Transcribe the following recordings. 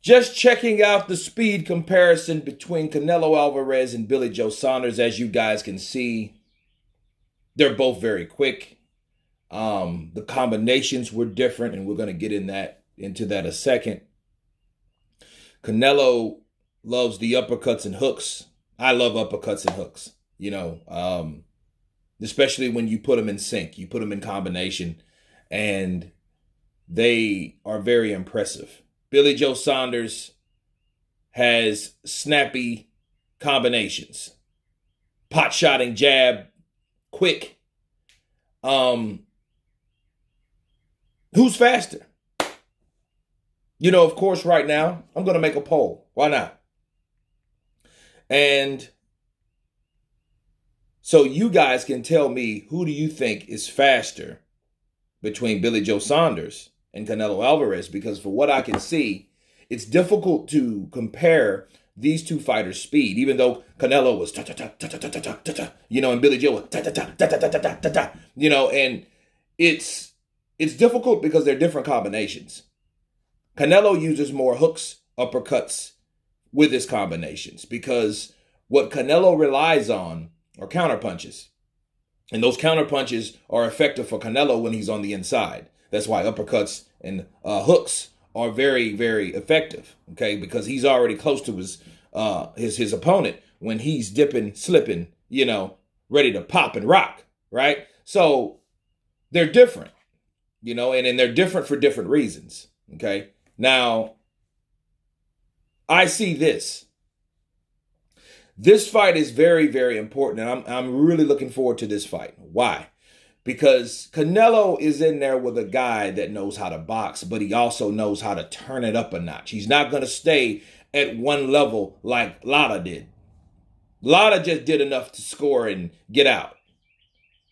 Just checking out the speed comparison between Canelo Alvarez and Billy Joe Saunders. As you guys can see, they're both very quick. The combinations were different, and we're going to get into that a second. Canelo loves the uppercuts and hooks. I love uppercuts and hooks, especially when you put them in sync, you put them in combination, and they are very impressive. Billy Joe Saunders has snappy combinations, pot-shotting jab, quick. Who's faster? Of course, right now, I'm going to make a poll. Why not? And so you guys can tell me, who do you think is faster between Billy Joe Saunders and Canelo Alvarez? Because for what I can see, it's difficult to compare these two fighters' speed, even though Canelo was and Billy Joe was and it's difficult because they're different combinations. Canelo uses more hooks, uppercuts with his combinations because what Canelo relies on are counterpunches. And those counterpunches are effective for Canelo when he's on the inside. That's why uppercuts and hooks are very, very effective, okay? Because he's already close to his opponent when he's dipping, slipping, ready to pop and rock, right? So they're different, and they're different for different reasons, okay? Now, I see this. This fight is very, very important, and I'm really looking forward to this fight. Why? Because Canelo is in there with a guy that knows how to box, but he also knows how to turn it up a notch. He's not going to stay at one level like Lara did. Lara just did enough to score and get out.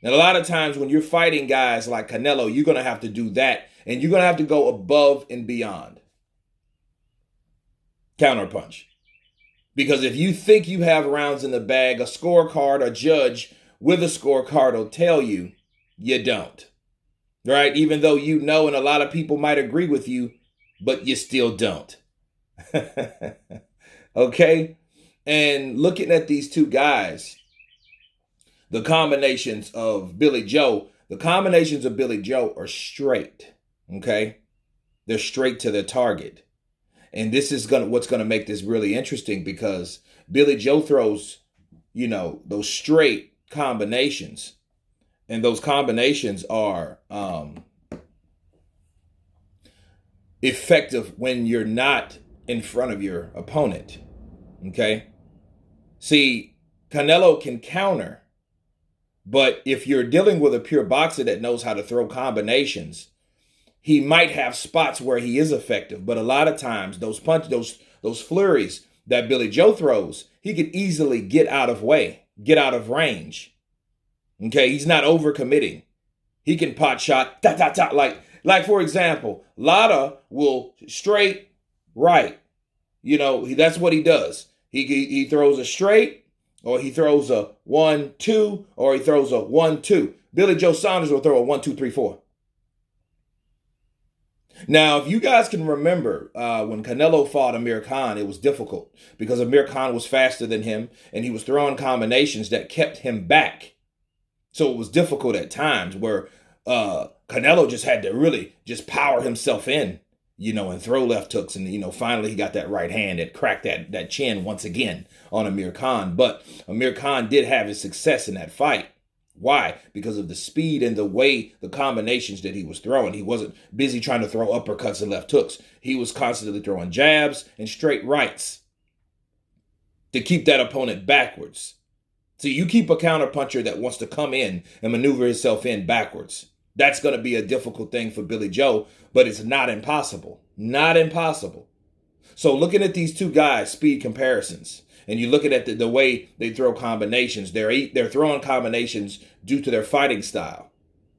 And a lot of times when you're fighting guys like Canelo, you're going to have to do that, and you're going to have to go above and beyond. Counterpunch. Because if you think you have rounds in the bag, a scorecard, a judge with a scorecard will tell you don't. Right? Even though and a lot of people might agree with you, but you still don't. Okay? And looking at these two guys, the combinations of Billy Joe are straight. Okay? They're straight to their target. And this is what's going to make this really interesting, because Billy Joe throws, those straight combinations. And those combinations are effective when you're not in front of your opponent. Okay? See, Canelo can counter. But if you're dealing with a pure boxer that knows how to throw combinations, he might have spots where he is effective, but a lot of times those flurries that Billy Joe throws, he could easily get out of range. Okay, he's not overcommitting. He can pot shot, like for example, Lara will straight right. That's what he does. He throws a straight, or he throws a 1-2, or he throws a 1-2. Billy Joe Saunders will throw a 1-2-3-4. Now, if you guys can remember, when Canelo fought Amir Khan, it was difficult because Amir Khan was faster than him, and he was throwing combinations that kept him back. So it was difficult at times where Canelo just had to really just power himself in, and throw left hooks. And, finally he got that right hand that cracked that chin once again on Amir Khan. But Amir Khan did have his success in that fight. Why? Because of the speed and the combinations that he was throwing. He wasn't busy trying to throw uppercuts and left hooks. He was constantly throwing jabs and straight rights to keep that opponent backwards. So you keep a counterpuncher that wants to come in and maneuver himself in backwards. That's going to be a difficult thing for Billy Joe, but it's not impossible. Not impossible. So looking at these two guys' speed comparisons, and you look at the way they throw combinations, they're throwing combinations due to their fighting style.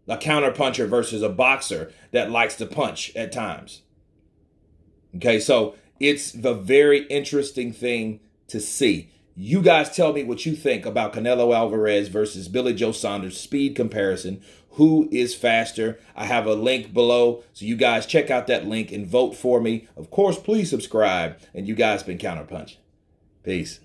A counterpuncher versus a boxer that likes to punch at times. Okay, so it's the very interesting thing to see. You guys tell me what you think about Canelo Alvarez versus Billy Joe Saunders speed comparison. Who is faster? I have a link below, so you guys check out that link and vote for me. Of course, please subscribe. And you guys been Counterpunch. Peace.